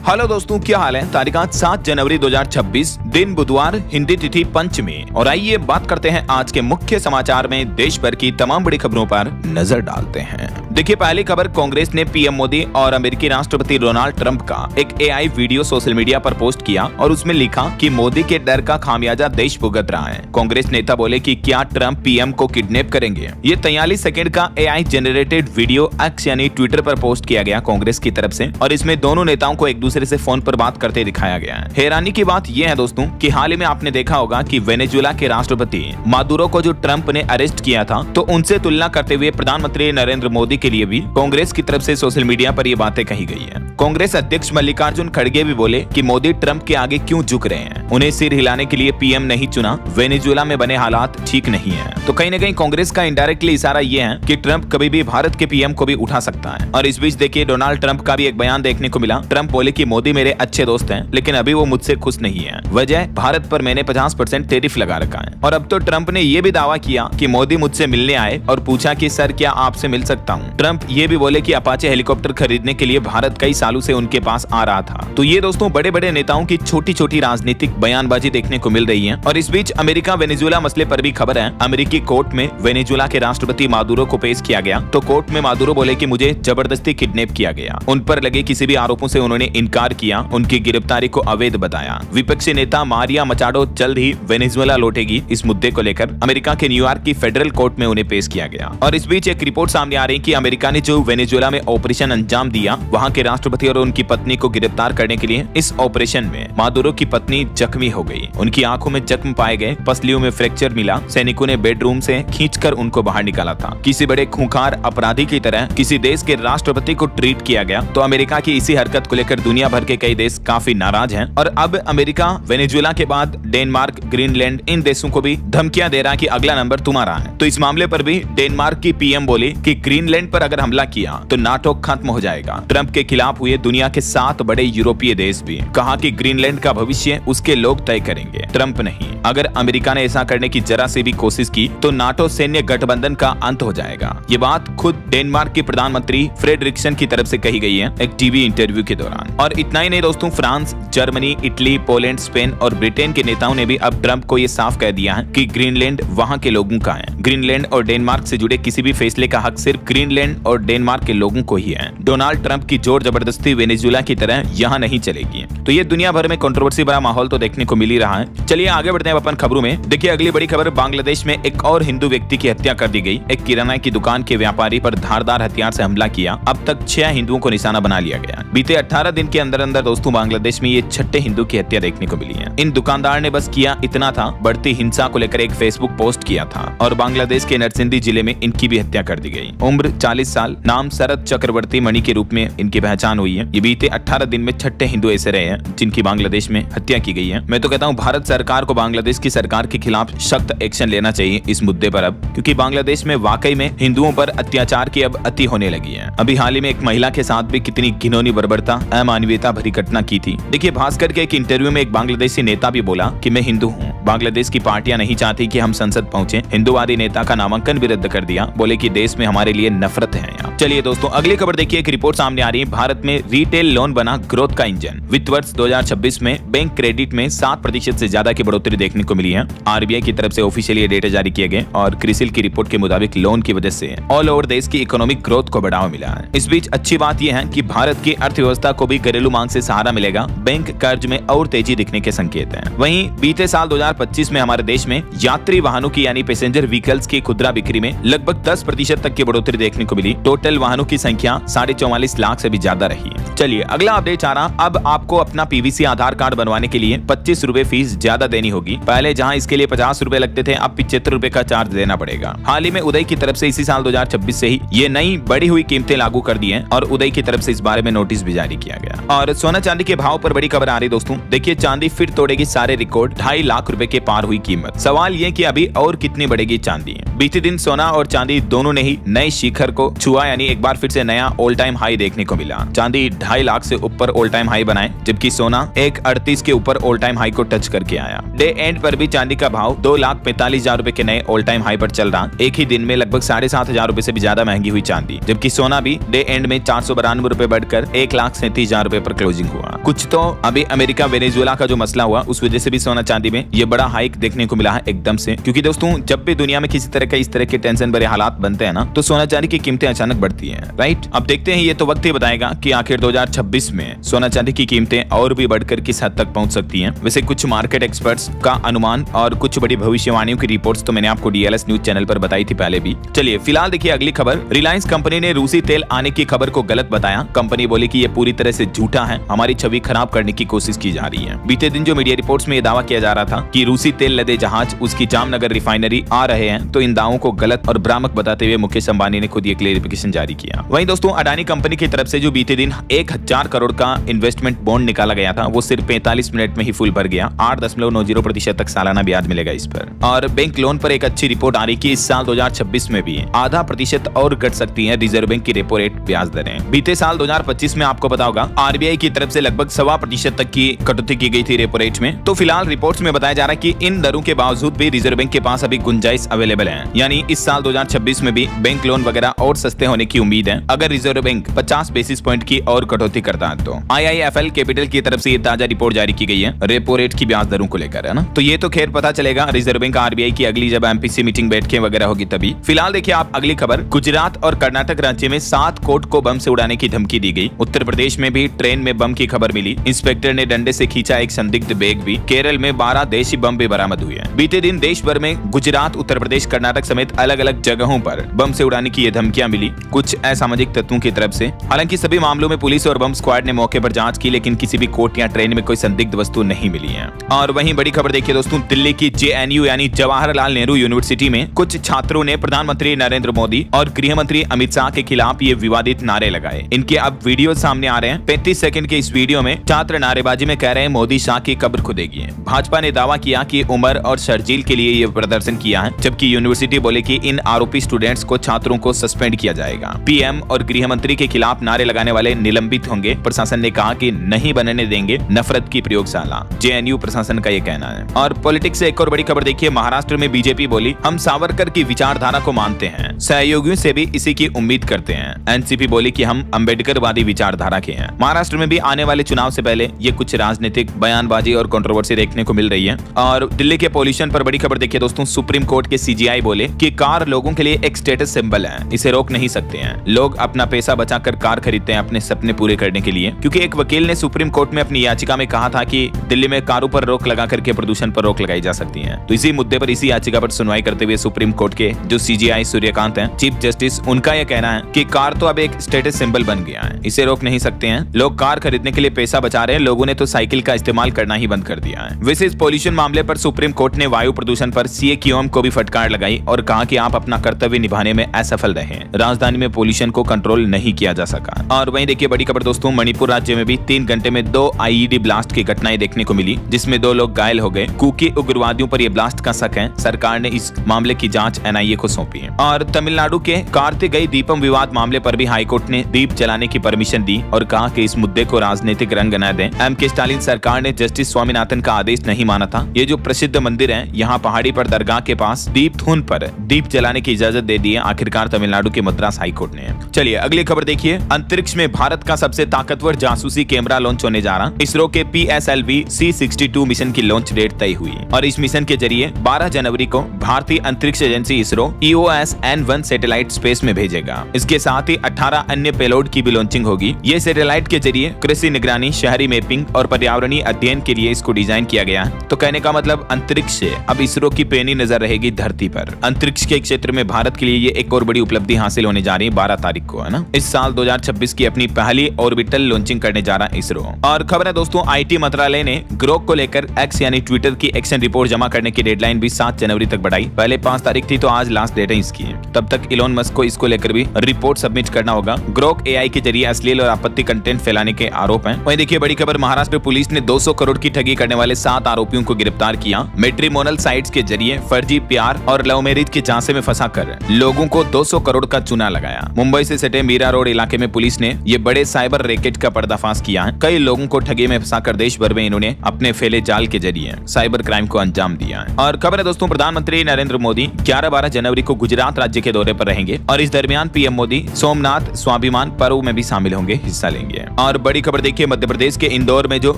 Hello दोस्तों, क्या हाल है। तारीख आज 7 जनवरी 2026, दिन बुधवार, हिंदी तिथि पंचमी। और आइए बात करते हैं आज के मुख्य समाचार में देश भर की तमाम बड़ी खबरों पर नजर डालते हैं। देखिए, पहली खबर, कांग्रेस ने पीएम मोदी और अमेरिकी राष्ट्रपति डोनाल्ड ट्रंप का एक एआई वीडियो सोशल मीडिया पर पोस्ट किया और उसमें लिखा कि मोदी के डर का खामियाजा देश भुगत रहा है। कांग्रेस नेता बोले कि क्या ट्रंप पीएम को किडनैप करेंगे। ये 43 सेकंड का एआई जनरेटेड वीडियो एक्स यानी ट्विटर पर पोस्ट किया गया कांग्रेस की तरफ से और इसमें दोनों नेताओं को एक दूसरे से फोन पर बात करते दिखाया गया है। हैरानी की बात यह है दोस्तों कि हाल ही में आपने देखा होगा कि वेनेजुएला के राष्ट्रपति मादुरो को जो ट्रंप ने अरेस्ट किया था, तो उनसे तुलना करते हुए प्रधानमंत्री नरेंद्र मोदी के लिए भी कांग्रेस की तरफ से सोशल मीडिया पर ये बातें कही गई है। कांग्रेस अध्यक्ष मल्लिकार्जुन खड़गे भी बोले कि मोदी ट्रंप के आगे क्यों झुक रहे हैं, उन्हें सिर हिलाने के लिए पीएम नहीं चुना, वेनेजुएला में बने हालात ठीक नहीं है। तो कहीं न कहीं कांग्रेस का इनडायरेक्टली इशारा ये है कि ट्रंप कभी भी भारत के पीएम को भी उठा सकता है। और इस बीच देखिए, डोनाल्ड ट्रंप का भी एक बयान देखने को मिला। ट्रंप बोले कि मोदी मेरे अच्छे दोस्त हैं, लेकिन अभी वो मुझसे खुश नहीं है। वजह, भारत पर मैंने 50% टैरिफ लगा रखा है। और अब तो ट्रंप ने ये भी दावा किया कि मोदी मुझसे मिलने आए और पूछा कि सर क्या आपसे मिल सकता हूँ। ट्रंप ये भी बोले कि अपाचे हेलीकॉप्टर खरीदने के लिए भारत कई सालों से उनके पास आ रहा था। तो ये दोस्तों बड़े बड़े नेताओं की छोटी छोटी राजनीतिक बयानबाजी देखने को मिल रही है। और इस बीच अमेरिका वेनेजुएला मसले पर भी खबर है। अमेरिकी कोर्ट में वेनेजुएला के राष्ट्रपति मादुरो को पेश किया गया। तो कोर्ट में मादुरो बोले कि मुझे जबरदस्ती किडनैप किया गया। उन पर लगे किसी भी आरोपों से उन्होंने इनकार किया, उनकी गिरफ्तारी को अवैध बताया। विपक्षी नेता मारिया मचाडो जल्द ही वेनेजुएला लौटेगी। इस मुद्दे को लेकर अमेरिका के न्यूयॉर्क की फेडरल कोर्ट में उन्हें पेश किया गया। और इस बीच एक रिपोर्ट सामने आ रही है कि अमेरिका ने जो वेनेजुएला में ऑपरेशन अंजाम दिया, वहां के राष्ट्रपति और उनकी पत्नी को गिरफ्तार करने के लिए इस ऑपरेशन में मादुरो की पत्नी जख्मी हो गई। उनकी आंखों में जख्म पाए गए, पसलियों में फ्रैक्चर मिला। सैनिकों ने बेडरूम से खींचकर उनको बाहर निकाला था। किसी बड़े खूंखार अपराधी की तरह किसी देश के राष्ट्रपति को ट्रीट किया गया। तो अमेरिका की इसी हरकत को लेकर दुनिया भर के कई देश काफी नाराज हैं। और अब अमेरिका वेनेजुएला के बाद डेनमार्क, ग्रीनलैंड, इन देशों को भी धमकियां दे रहा है कि अगला नंबर तुम्हारा है। तो इस मामले पर भी डेनमार्क की पीएम बोली कि ग्रीनलैंड पर अगर हमला किया तो नाटो खत्म हो जाएगा। ट्रंप के खिलाफ हुए दुनिया के 7 बड़े यूरोपीय देश भी कहा कि ग्रीनलैंड का भविष्य उसके लोग तय करेंगे, ट्रंप नहीं। अगर अमेरिका ने ऐसा करने की जरा से भी कोशिश की तो नाटो सैन्य गठबंधन का अंत हो जाएगा। ये बात खुद डेनमार्क के प्रधानमंत्री फ्रेडरिक्सन की तरफ से कही गई है एक टीवी इंटरव्यू के दौरान। और इतना ही नहीं दोस्तों, France, Germany, Italy, Poland, Spain और ब्रिटेन के नेताओं ने भी अब ट्रंप को ये साफ कह दिया है कि ग्रीनलैंड वहां के लोगों का है। ग्रीनलैंड और डेनमार्क से जुड़े किसी भी फैसले का हक सिर्फ ग्रीनलैंड और डेनमार्क के लोगों को ही है। डोनाल्ड ट्रंप की जोर जबरदस्ती वेनेजुएला की तरह यहाँ नहीं चलेगी। तो ये दुनिया भर में कंट्रोवर्सी भरा माहौल तो देखने को मिल ही रहा है। चलिए आगे बढ़ते हैं अपन खबरों में। देखिए, अगली बड़ी खबर, बांग्लादेश में एक और हिंदू व्यक्ति की हत्या कर दी गई। एक किराना की दुकान के व्यापारी पर धारदार हथियार से हमला किया। अब तक 6 हिंदुओं को निशाना बना लिया गया। बीते 18 दिन के अंदर अंदर दोस्तों बांग्लादेश में ये 6ठे हिंदू की हत्या देखने को मिली है। इन दुकानदार ने बस किया इतना था, बढ़ती हिंसा को लेकर एक फेसबुक पोस्ट किया था और बांग्लादेश के नरसिंदी जिले में इनकी भी हत्या कर दी गई। उम्र 40 साल, नाम शरद चक्रवर्ती मणि के रूप में इनकी पहचान हुई है। ये बीते 18 दिन में 6ठे हिंदू ऐसे रहे हैं जिनकी बांग्लादेश में हत्या की गई है। मैं तो कहता हूँ भारत सरकार को बांग्लादेश की सरकार के खिलाफ सख्त एक्शन लेना चाहिए इस मुद्दे पर अब, क्योंकि बांग्लादेश में वाकई में हिंदुओं पर अत्याचार की अब अति होने लगी है। अभी हाल ही में एक महिला के साथ भी कितनी घिनौनी बर्बरता, अमानवीयता भरी घटना की थी। देखिए, भास्कर के एक इंटरव्यू में एक बांग्लादेशी नेता भी बोला कि मैं हिंदू हूँ। बांग्लादेश की पार्टियां नहीं चाहती कि हम संसद पहुंचे। हिंदूवादी नेता का नामांकन भी रद्द कर दिया, बोले कि देश में हमारे लिए नफरत है यहाँ। चलिए दोस्तों, अगली खबर देखिए, एक रिपोर्ट सामने आ रही है। भारत में रिटेल लोन बना ग्रोथ का इंजन। वित्त वर्ष 2026 में बैंक क्रेडिट में 7% से ज्यादा की बढ़ोतरी देखने को मिली है। आरबीआई की तरफ से ऑफिशियली डेटा जारी किए गए और क्रिसिल की रिपोर्ट के मुताबिक लोन की वजह से ऑल ओवर देश की इकोनॉमिक ग्रोथ को बढ़ावा मिला है। इस बीच अच्छी बात यह है कि भारत की अर्थव्यवस्था को भी घरेलू मांग से सहारा मिलेगा। बैंक कर्ज में और तेजी दिखने के संकेत हैं। वहीं बीते साल 2025 में हमारे देश में यात्री वाहनों की यानी पैसेंजर व्हीकल्स की खुदरा बिक्री में लगभग 10% तक की बढ़ोतरी देखने को मिली। टोटल वाहनों की संख्या 44.5 लाख से भी ज्यादा रही। चलिए अगला अपडेट आ रहा। अब आपको अपना पीवीसी आधार कार्ड बनवाने के लिए 25 रुपए फीस ज्यादा देनी होगी। पहले जहां इसके लिए 50 रुपए लगते थे, अब 75 रुपए का चार्ज देना पड़ेगा। हाल ही में उदय की तरफ से इसी साल 2026 से ही ये नई बढ़ी हुई कीमतें लागू कर दी हैं और उदय की तरफ से इस बारे में नोटिस भी जारी किया गया। और सोना चांदी के भाव पर बड़ी खबर आ रही दोस्तों। देखिए, चांदी फिर तोड़ेगी सारे रिकॉर्ड, 2.5 लाख रुपए के पार हुई कीमत। सवाल ये कि अभी और कितनी बढ़ेगी चांदी। बीते दिन सोना और चांदी दोनों ने ही नए शिखर शिखर को छुआ, यानी एक बार फिर से नया ऑल टाइम हाई देखने को मिला। चांदी 2.5 लाख से ऊपर ऑल टाइम हाई बनाए, जबकि सोना 1.38 के ऊपर ऑल टाइम हाई को टच करके आया। डे एंड पर भी चांदी का भाव 2,45,000 रुपए के नए ऑल टाइम हाई पर चल रहा। एक ही दिन में लगभग 7,500 रुपए से भी ज्यादा महंगी हुई चांदी, जबकि सोना भी डे एंड में 492 रुपए बढ़कर 1,37,000 रुपए पर क्लोजिंग हुआ। कुछ तो अभी अमेरिका वेनेजुएला का जो मसला हुआ उस वजह से भी सोना चांदी में ये बड़ा हाइक देखने को मिला है एकदम से, क्योंकि दोस्तों जब भी दुनिया में किसी तरह का इस तरह के टेंशन भरे हालात बनते हैं ना, तो सोना चांदी की कीमतें अचानक बढ़ती हैं, राइट। अब देखते हैं, ये तो वक्त ही बताएगा कि आखिर 2026 में सोना चांदी की कीमतें और भी बढ़कर किस हद तक पहुंच सकती हैं। वैसे कुछ मार्केट एक्सपर्ट्स का अनुमान और कुछ बड़ी भविष्यवाणियों की रिपोर्ट्स तो मैंने आपको डीएलएस न्यूज चैनल पर बताई थी पहले भी। चलिए फिलहाल देखिए अगली खबर। रिलायंस कंपनी ने रूसी तेल आने की खबर को गलत बताया। कंपनी बोली कि ये पूरी तरह से झूठा है, हमारी छवि खराब करने की कोशिश की जा रही है। बीते दिन जो मीडिया रिपोर्ट्स में ये दावा किया जा रहा था कि रूसी तेल लदे जहाज उसकी जामनगर रिफाइनरी आ रहे हैं, तो इन दावों को गलत और भ्रामक बताते हुए मुकेश अंबानी ने खुद ये क्लेरिफिकेशन जारी किया। वहीं दोस्तों अडानी कंपनी की तरफ से जो बीते दिन 1,000 करोड़ का इन्वेस्टमेंट बॉन्ड निकाला गया था, वो सिर्फ 45 मिनट में ही फुल भर गया। 8.90% तक सालाना ब्याज मिलेगा इस पर। और बैंक लोन पर एक अच्छी रिपोर्ट आ रही कि इस साल 2026 में भी 0.5% और घट सकती है रिजर्व बैंक की रेपो रेट ब्याज दरें। बीते साल 2025 में आपको पता होगा आरबीआई की तरफ से लगभग 1.25% तक की कटौती की गई थी रेपो रेट में। तो फिलहाल रिपोर्ट्स में बताया जा रहा है कि इन दरों के बावजूद भी रिजर्व बैंक के पास अभी गुंजाइश अवेलेबल है, यानी इस साल 2026 में भी बैंक लोन वगैरह और सस्ते होने की उम्मीद है अगर रिजर्व बैंक 50 बेसिस पॉइंट की और कटौती करता है तो। आईआईएफएल कैपिटल की तरफ से ये ताजा रिपोर्ट जारी की गई है रेपो रेट की ब्याज दरों को लेकर, है ना। तो ये तो खैर पता चलेगा रिजर्व बैंक आरबीआई की अगली जब एमपीसी मीटिंग बैठकें वगैरह होगी तभी। फिलहाल देखिए आप अगली खबर। गुजरात और कर्नाटक राज्य में 7 कोर्ट को बम से उड़ाने की धमकी दी गई। उत्तर प्रदेश में भी ट्रेन में बम की खबर मिली। इंस्पेक्टर ने डंडे से खींचा एक संदिग्ध बैग भी। केरल में 12 देशी बम भी बरामद हुए हैं। बीते दिन देश भर में गुजरात, उत्तर प्रदेश, कर्नाटक समेत अलग अलग जगहों पर बम से उड़ाने की ये धमकियां मिली कुछ असामाजिक तत्वों की तरफ से। हालांकि सभी मामलों में पुलिस और बम स्क्वाड ने मौके पर जांच की, लेकिन किसी भी कोर्ट या ट्रेन में कोई संदिग्ध वस्तु नहीं मिली है। और वहीं बड़ी खबर देखिए दोस्तों, दिल्ली की जेएनयू यानी जवाहरलाल नेहरू यूनिवर्सिटी में कुछ छात्रों ने प्रधानमंत्री नरेंद्र मोदी और गृह मंत्री अमित शाह के खिलाफ ये विवादित नारे लगाए। इनके अब वीडियो सामने आ रहे हैं। 35 सेकंड के इस वीडियो में छात्र नारेबाजी में कह रहे हैं मोदी शाह की कब्र खुदेगी। भाजपा ने दावा किया कि उमर और शर्जील के लिए ये प्रदर्शन किया है, जबकि यूनिवर्सिटी बोले कि इन आरोपी स्टूडेंट्स को छात्रों को सस्पेंड किया जाएगा। पीएम और गृह मंत्री के खिलाफ नारे लगाने वाले निलंबित होंगे। प्रशासन ने कहा कि नहीं बनने देंगे नफरत की प्रयोगशाला, जेएनयू प्रशासन का ये कहना है। और पॉलिटिक्स से एक और बड़ी खबर देखिए। महाराष्ट्र में बीजेपी बोली हम सावरकर की विचारधारा को मानते हैं, सहयोगियों से भी इसी की उम्मीद करते हैं। एनसीपी बोली कि हम अम्बेडकरवादी विचारधारा के हैं। महाराष्ट्र में भी आने वाले चुनाव से पहले ये कुछ राजनीतिक बयानबाजी और कंट्रोवर्सी देखने को मिल रही है। और दिल्ली के पॉल्यूशन पर बड़ी खबर देखिए दोस्तों। सुप्रीम कोर्ट के सीजीआई बोले कि कार लोगों के लिए एक स्टेटस सिंबल है, इसे रोक नहीं सकते हैं। लोग अपना पैसा बचाकर कार खरीदते हैं अपने सपने पूरे करने के लिए, क्योंकि एक वकील ने सुप्रीम कोर्ट में अपनी याचिका में कहा था कि दिल्ली में कारों पर रोक लगा करके प्रदूषण पर रोक लगाई जा सकती है। तो इसी मुद्दे पर, इसी याचिका पर सुनवाई करते हुए सुप्रीम कोर्ट के जो सीजीआई सूर्यकांत हैं, चीफ जस्टिस, उनका यह कहना है कि कार तो अब एक स्टेटस सिंबल बन गया है, इसे रोक नहीं सकते हैं। लोग कार खरीदने के लिए पैसा बचा रहे हैं, लोगों ने तो साइकिल का इस्तेमाल करना ही बंद कर दिया है। वैसे इस पॉल्यूशन मामले पर सुप्रीम कोर्ट ने वायु प्रदूषण पर सीएक्यूएम को भी फटकार लगाई और कहा कि आप अपना कर्तव्य निभाने में असफल रहे। राजधानी में पॉल्यूशन को कंट्रोल नहीं किया जा सका। और वहीं देखिए बड़ी खबर दोस्तों, मणिपुर राज्य में भी 3 घंटे में 2 आईईडी ब्लास्ट की घटनाएं देखने को मिली, जिसमें 2 लोग घायल हो गए। कुकी उग्रवादियों पर यह ब्लास्ट का शक है। सरकार ने इस मामले की जांच एनआईए को सौंपी है। और तमिलनाडु के कार्तिकेय दीपम विवाद मामले पर भी हाईकोर्ट ने दीप जलाने की परमिशन दी और कहा कि इस मुद्दे को राजनीतिक रंग न दें। एमके स्टालिन सरकार ने जस्टिस स्वामीनाथन का आदेश नहीं माना था। ये जो प्रसिद्ध मंदिर है, यहाँ पहाड़ी पर दरगाह के पास दीप धुन पर दीप जलाने की इजाजत दे दी है आखिरकार तमिलनाडु के मद्रास हाईकोर्ट ने। चलिए अगली खबर देखिए। अंतरिक्ष में भारत का सबसे ताकतवर जासूसी कैमरा लॉन्च होने जा रहा। इसरो के PSLV C62 मिशन की लॉन्च डेट तय हुई और इस मिशन के जरिए 12 जनवरी को भारतीय अंतरिक्ष agency ISRO EOS N1 satellite space में भेजेगा। इसके साथ ही 18 अन्य पेलोड की भी लॉन्चिंग होगी। ये सैटेलाइट के जरिए कृषि निगरानी, शहरी मैपिंग और पर्यावरणीय अध्ययन के लिए इसको डिजाइन किया गया है। तो कहने का मतलब अंतरिक्ष से अब इसरो की पैनी नजर रहेगी धरती पर। अंतरिक्ष के क्षेत्र में भारत के लिए ये एक और बड़ी उपलब्धि हासिल होने जा रही है 12 तारीख को, है ना। इस साल 2026 की अपनी पहली ऑर्बिटल लॉन्चिंग करने जा रहा है इसरो। और खबर है दोस्तों, आईटी मंत्रालय ने ग्रोक को लेकर एक्स यानी ट्विटर की एक्शन रिपोर्ट जमा करने की डेडलाइन भी 7 जनवरी तक बढ़ाई। पहले 5 तारीख थी, तो आज लास्ट डेट है इसकी। तब तक इलोन मस्क को इसको लेकर भी रिपोर्ट सबमिट करना होगा। ग्रोक एआई के जरिए अश्लील और आपत्ति कंटेंट फैलाने के आरोप हैं। वहीं देखिए बड़ी खबर, महाराष्ट्र पुलिस ने 200 करोड़ की ठगी करने वाले 7 आरोपियों को गिरफ्तार किया। मैट्रिमोनल साइट्स के जरिए फर्जी प्यार और लव मैरिज के झांसे में फंसाकर लोगों को 200 करोड़ करोड़ का चूना लगाया। मुंबई से सटे मीरा रोड इलाके में पुलिस ने ये बड़े साइबर रैकेट का पर्दाफाश किया है। कई लोगों को ठगी में फंसाकर देश भर में इन्होंने अपने फैले जाल के जरिए साइबर क्राइम को अंजाम दिया है। और खबर है दोस्तों, प्रधानमंत्री नरेंद्र मोदी 11-12 जनवरी को गुजरात राज्य के दौरे पर रहेंगे और इस दरमियान पीएम मोदी सोमनाथ स्वाभिमान पर्व में भी शामिल होंगे, हिस्सा लेंगे। और बड़ी खबर देखिए, मध्य प्रदेश के इंदौर में जो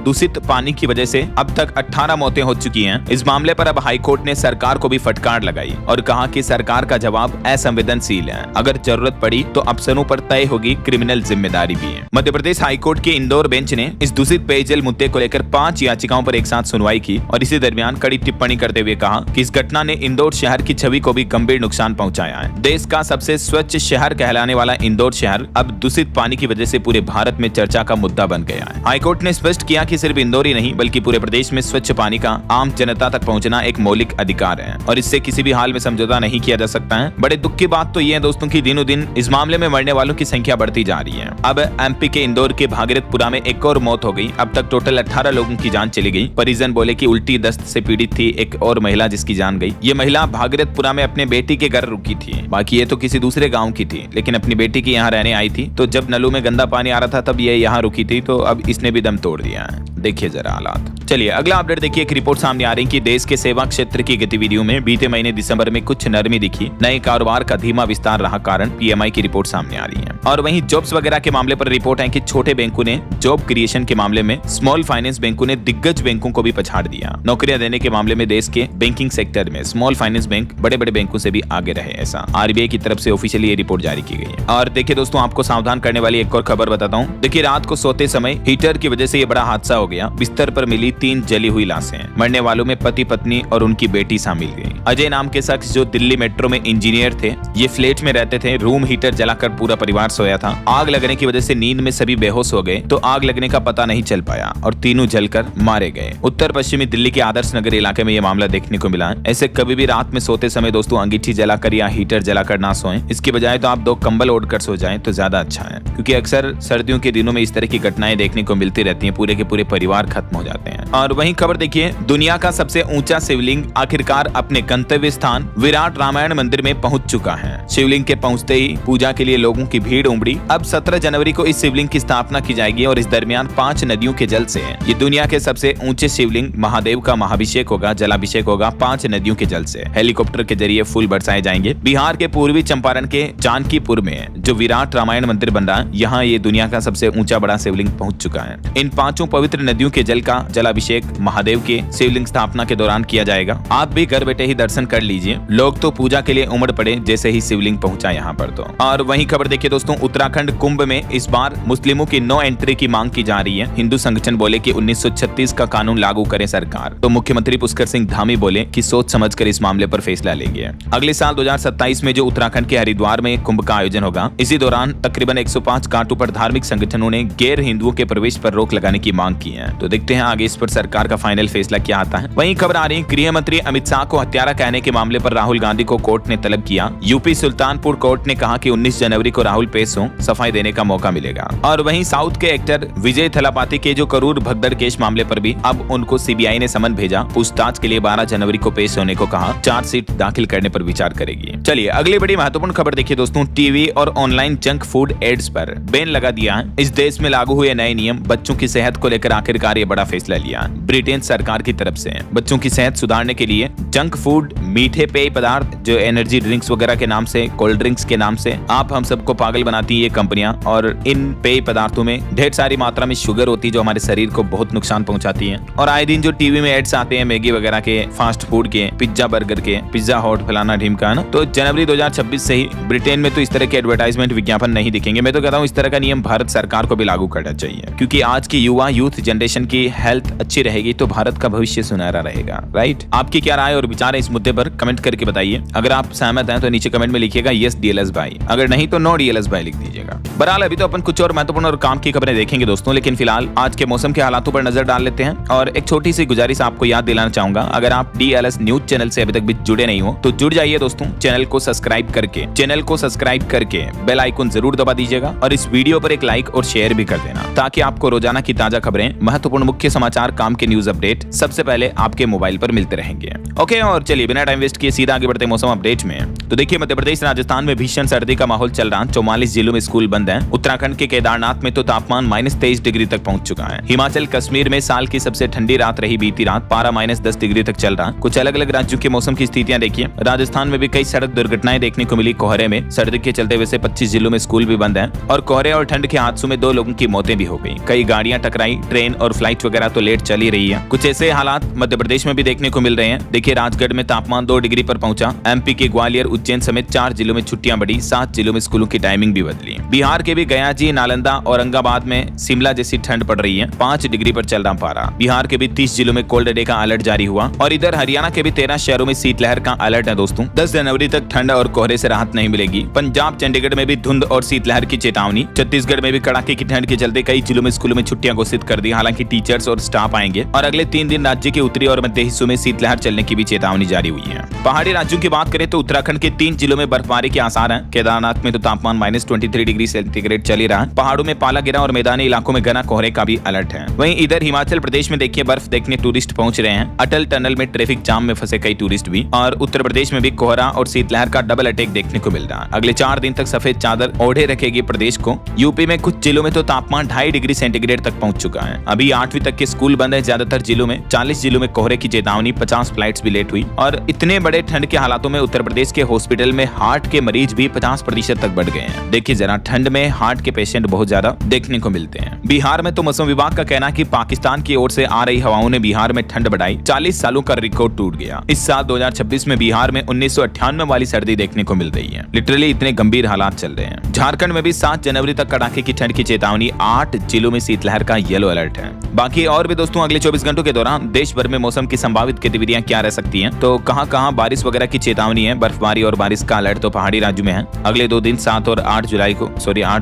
दूषित पानी की वजह से अब तक 18 मौतें हो चुकी हैं। इस मामले पर अब हाईकोर्ट ने सरकार को भी फटकार लगाई और कहा कि सरकार का जवाब असंवेदनशील है। अगर जरूरत पड़ी तो अफसरों पर तय होगी क्रिमिनल जिम्मेदारी भी है। मध्य प्रदेश हाईकोर्ट के इंदौर बेंच ने इस दूषित पेयजल मुद्दे को लेकर 5 याचिकाओं पर एक साथ सुनवाई की और इसी दरमियान कड़ी टिप्पणी करते हुए कहा कि इस घटना ने इंदौर शहर की छवि को भी गंभीर नुकसान पहुंचाया है। देश का सबसे स्वच्छ शहर कहलाने वाला इंदौर शहर अब दूषित पानी की वजह से पूरे भारत में चर्चा का मुद्दा बन गया है। हाईकोर्ट ने स्पष्ट किया कि सिर्फ इंदौर ही नहीं बल्कि पूरे प्रदेश में स्वच्छ पानी का आम जनता तक पहुंचना एक मौलिक अधिकार है और इससे किसी भी हाल में समझौता नहीं किया जा सकता है। बड़े दुख की बात तो ये है दोस्तों कि दिनों दिन इस मामले में मरने वालों की संख्या बढ़ती जा रही है। अब एमपी के इंदौर के भागीरथपुरा में एक और मौत हो गई। अब तक टोटल 18 लोगों की जान चली गई। परिजन बोले कि उल्टी दस्त से पीड़ित थी एक और महिला जिसकी जान गई। ये महिला भागीरथपुरा में अपने बेटी के घर रुकी थी, बाकी ये तो किसी दूसरे गाँव की थी, लेकिन अपनी बेटी की यहाँ रहने आई थी। तो जब नलों में गंदा पानी आ रहा था तब ये यहाँ रुकी थी, तो अब इसने भी दम तोड़ दिया है। देखिए जरा हालात। चलिए अगला अपडेट देखिए, एक रिपोर्ट सामने आ रही है कि देश के सेवा क्षेत्र की गतिविधियों में बीते महीने दिसंबर में कुछ नरमी दिखी। नए कारोबार का धीमा विस्तार रहा कारण पीएमआई की रिपोर्ट सामने आ रही है। और वहीं जॉब्स वगैरह के मामले पर रिपोर्ट है कि छोटे बैंकों ने जॉब क्रिएशन के मामले में स्मॉल फाइनेंस बैंकों ने दिग्गज बैंकों को भी पछाड़ दिया। नौकरियां देने के मामले में देश के बैंकिंग सेक्टर में स्मॉल फाइनेंस बैंक बड़े बड़े बैंकों से भी आगे रहे, ऐसा आरबीआई की तरफ से ऑफिशियली ये रिपोर्ट जारी की गई है। और देखिए दोस्तों, आपको सावधान करने वाली एक और खबर बताता हूँ। देखिए रात को सोते समय हीटर की वजह से ये बड़ा हादसा हो गया। बिस्तर पर मिली 3 जली हुई लाशें। मरने वालों में पति पत्नी और उनकी बेटी शामिल गई। अजय नाम के शख्स जो दिल्ली मेट्रो में इंजीनियर थे, ये फ्लैट में रहते थे। रूम हीटर जलाकर पूरा परिवार सोया था। आग लगने की वजह से नींद में सभी बेहोश हो गए, तो आग लगने का पता नहीं चल पाया और तीनों जलकर मारे गए। उत्तर पश्चिमी दिल्ली के आदर्श नगर इलाके में यह मामला देखने को मिला है। ऐसे कभी भी रात में सोते समय दोस्तों अंगीठी जलाकर या हीटर जलाकर ना सोएं। इसकी बजाय तो आप 2 कंबल ओढ़कर सो जाएं तो ज्यादा अच्छा है, क्योंकि अक्सर सर्दियों के दिनों में इस तरह की घटनाएं देखने को मिलती रहती हैं। पूरे के पूरे परिवार खत्म हो जाते हैं। और वहीं खबर देखिए, दुनिया का सबसे ऊंचा शिवलिंग आखिरकार अपने गंतव्य स्थान विराट रामायण मंदिर में पहुंच चुका है। शिवलिंग के पहुंचते ही पूजा के लिए लोगों की भीड़ उमड़ी। अब 17 जनवरी को इस शिवलिंग की स्थापना की जाएगी और इस दरमियान 5 नदियों के जल से ये दुनिया के सबसे ऊंचे शिवलिंग महादेव का महाभिषेक होगा, जलाभिषेक होगा 5 नदियों के जल से। हेलीकॉप्टर के जरिए फूल बरसाए जाएंगे। बिहार के पूर्वी चंपारण के जानकीपुर में जो विराट रामायण मंदिर बन रहा है, यहाँ ये दुनिया का सबसे ऊंचा बड़ा शिवलिंग पहुंच चुका है। इन 5 पवित्र नदियों के जल का जलाभिषेक महादेव के शिवलिंग स्थापना के दौरान किया जाएगा। आप भी घर बैठे ही दर्शन कर लीजिए। लोग तो पूजा के लिए उमड़ पड़े जैसे ही शिवलिंग पहुंचा यहाँ पर तो। और वहीं खबर देखिए दोस्तों, उत्तराखंड कुंभ में इस बार मुस्लिमों की नो एंट्री की मांग की जा रही है। हिंदू संगठन बोले कि 1936 का कानून लागू करे सरकार, तो मुख्यमंत्री पुष्कर सिंह धामी बोले कि सोच समझकर इस मामले पर फैसला लेंगे। अगले साल 2027 में जो उत्तराखंड के हरिद्वार में कुंभ का आयोजन होगा, इसी दौरान तकरीबन 105 घाटों पर धार्मिक संगठनों ने गैर हिंदुओं के प्रवेश पर रोक लगाने की मांग की है। तो देखते हैं आगे इस पर सरकार का फाइनल फैसला क्या आता है। वहीं खबर आ रही है, गृह मंत्री अमित शाह को हत्यारा कहने के मामले पर राहुल गांधी को कोर्ट ने तलब किया। यूपी सुल्तानपुर कोर्ट ने कहा कि 19 जनवरी को राहुल पेश हो, सफाई देने का मौका मिलेगा। और वहीं साउथ के एक्टर विजय थलापाती के जो करूर भगदड़ केस मामले पर भी अब उनको सीबीआई ने समन भेजा। पूछताछ के लिए 12 जनवरी को पेश होने को कहा। चार्जशीट दाखिल करने पर विचार करेगी। चलिए अगली बड़ी महत्वपूर्ण खबर देखिए दोस्तों, टीवी और ऑनलाइन जंक फूड एड्स पर बैन लगा दिया है। इस देश में लागू हुए नए नियम बच्चों की सेहत को लेकर आखिरकार ये बड़ा फैसला लिया। ब्रिटेन सरकार की तरफ से बच्चों की सेहत सुधारने के लिए जंक फूड, मीठे पेय पदार्थ जो एनर्जी ड्रिंक्स वगैरह के नाम से, कोल्ड ड्रिंक्स के नाम से आप हम सबको पागल बनाती है ये कंपनियां। और इन पेय पदार्थों में ढेर सारी मात्रा में शुगर होती है जो हमारे शरीर को बहुत नुकसान पहुंचाती है। और आए दिन जो टीवी में एड्स आते हैं मैगी वगैरह के, फास्ट फूड के, पिज्जा बर्गर के, पिज्जा हॉट फलाना ढीमका ना, तो जनवरी 2026 से ही ब्रिटेन में तो इस तरह के एडवर्टाइजमेंट विज्ञापन नहीं दिखेंगे। मैं तो कहता हूँ इस तरह का नियम भारत सरकार को भी लागू करना चाहिए, क्योंकि आज की युवा यूथ जनरेशन की हेल्थ अच्छी रहेगी तो भारत का भविष्य सुनहरा रहेगा। राइट, आपकी क्या राय और विचार है इस मुद्दे पर कमेंट करके बताइए। अगर आप सहमत हैं तो नीचे कमेंट में लिखिएगा यस डीएलएस भाई, अगर नहीं तो नो डीएलएस भाई लिख दीजिएगा। बहरहाल अभी तो अपन कुछ और महत्वपूर्ण और काम की खबरें देखेंगे दोस्तों, लेकिन फिलहाल आज के मौसम के हालातों पर नजर डाल लेते हैं। और एक छोटी सी गुजारिश आपको याद दिलाना चाहूंगा, अगर आप डीएलएस न्यूज चैनल से अभी तक भी जुड़े नहीं हो तो जुड़ जाइए दोस्तों। चैनल को सब्सक्राइब करके बेल आइकन जरूर दबा दीजिएगा और इस वीडियो पर एक लाइक और शेयर भी कर देना, ताकि आपको रोजाना की ताजा खबरें महत्वपूर्ण मुख्य समाचार, काम के न्यूज अपडेट सबसे पहले आपके मोबाइल पर मिलते रहेंगे। ओके, और चलिए बिना टाइम वेस्ट किए सीधा आगे बढ़ते हैं मौसम अपडेट में। तो देखिए, मध्य प्रदेश राजस्थान में भीषण सर्दी का माहौल चल रहा है। 44 जिलों में स्कूल बंद हैं। उत्तराखंड के केदारनाथ में तो तापमान -23 डिग्री तक पहुंच चुका है। हिमाचल कश्मीर में साल की सबसे ठंडी रात रही बीती रात, पारा -10 डिग्री तक चल रहा। कुछ अलग अलग राज्यों के मौसम की स्थितियां देखिए। राजस्थान में भी कई सड़क दुर्घटनाएं देखने को मिली। कोहरे में सर्दी के चलते वैसे 25 जिलों में स्कूल भी बंद हैं और कोहरे और ठंड के हादसों में 2 लोगों की मौतें भी हो गई। कई गाड़ियां टकराई, ट्रेन और फ्लाइट वगैरह तो लेट चल ही रही है। कुछ ऐसे हालात मध्य प्रदेश में भी देखने को मिल रहे हैं। देखिए, राजगढ़ में तापमान 2 डिग्री पर पहुंचा। एमपी के ग्वालियर, उज्जैन समेत 4 जिलों में छुट्टियां बढ़ी। 7 जिलों में स्कूलों की टाइमिंग भी बदली। बिहार के भी गया जी, नालंदा, औरंगाबाद में शिमला जैसी ठंड पड़ रही है। 5 डिग्री पर चल रहा पारा। बिहार के भी 30 जिलों में कोल्ड डे का अलर्ट जारी हुआ और इधर हरियाणा के भी 13 शहरों में शीतलहर का अलर्ट है दोस्तों। 10 जनवरी तक ठंड और कोहरे से राहत नहीं मिलेगी। पंजाब, चंडीगढ़ में भी धुंध और शीतलहर की चेतावनी। छत्तीसगढ़ में भी कड़ाके की ठंड के चलते कई जिलों में स्कूलों में छुट्टियां घोषित कर दी। हालांकि टीचर्स और स्टाफ आएंगे और अगले 3 दिन राज्य के उत्तरी और मध्य हिस्सों में शीतलहर चलने की भी चेतावनी जारी हुई है। पहाड़ी राज्यों की बात करें तो उत्तराखंड के 3 जिलों में बर्फबारी के आसार हैं। केदारनाथ में तो तापमान -23 डिग्री सेंटीग्रेड चल ही रहा है। पहाड़ों में पाला गिरा और मैदानी इलाकों में घना कोहरे का भी अलर्ट है। वहीं इधर हिमाचल प्रदेश में देखिए, बर्फ देखने टूरिस्ट पहुंच रहे हैं। अटल टनल में ट्रैफिक जाम में फंसे कई टूरिस्ट भी। और उत्तर प्रदेश में भी कोहरा और शीतलहर का डबल अटैक देखने को मिल रहा है। अगले 4 दिन तक सफेद चादर ओढ़े रखेगी प्रदेश को। यूपी में कुछ जिलों में तो तापमान 2.5 डिग्री सेंटीग्रेड तक पहुंच चुका है। अभी 8वीं तक के स्कूल बंद है ज्यादातर जिलों में। 40 जिलों में कोहरे की चेतावनी, 50 फ्लाइट्स भी लेट हुई। और इतने बड़े ठंड के हालातों में उत्तर प्रदेश के हॉस्पिटल में हार्ट के मरीज भी 50% तक बढ़ गए हैं। देखिए जरा, ठंड में हार्ट के पेशेंट बहुत ज्यादा देखने को मिलते हैं। बिहार में तो मौसम विभाग का कहना है कि पाकिस्तान की ओर से आ रही हवाओं ने बिहार में ठंड बढ़ाई। 40 सालों का रिकॉर्ड टूट गया। इस साल 2026 में बिहार में 1998 वाली सर्दी देखने को मिल रही है। लिटरली इतने गंभीर हालात चल रहे हैं। झारखंड में भी 7 जनवरी तक कड़ाके की ठंड की चेतावनी। 8 जिलों में शीतलहर का येलो अलर्ट है। बाकी और भी दोस्तों, अगले 24 घंटों के दौरान देश भर में मौसम की संभावित गतिविधियां क्या रह सकती हैं, तो कहां बारिश वगैरह की चेतावनी है। बर्फबारी और बारिश का अलर्ट तो पहाड़ी राज्यों में है। अगले 2 दिन 7 और 8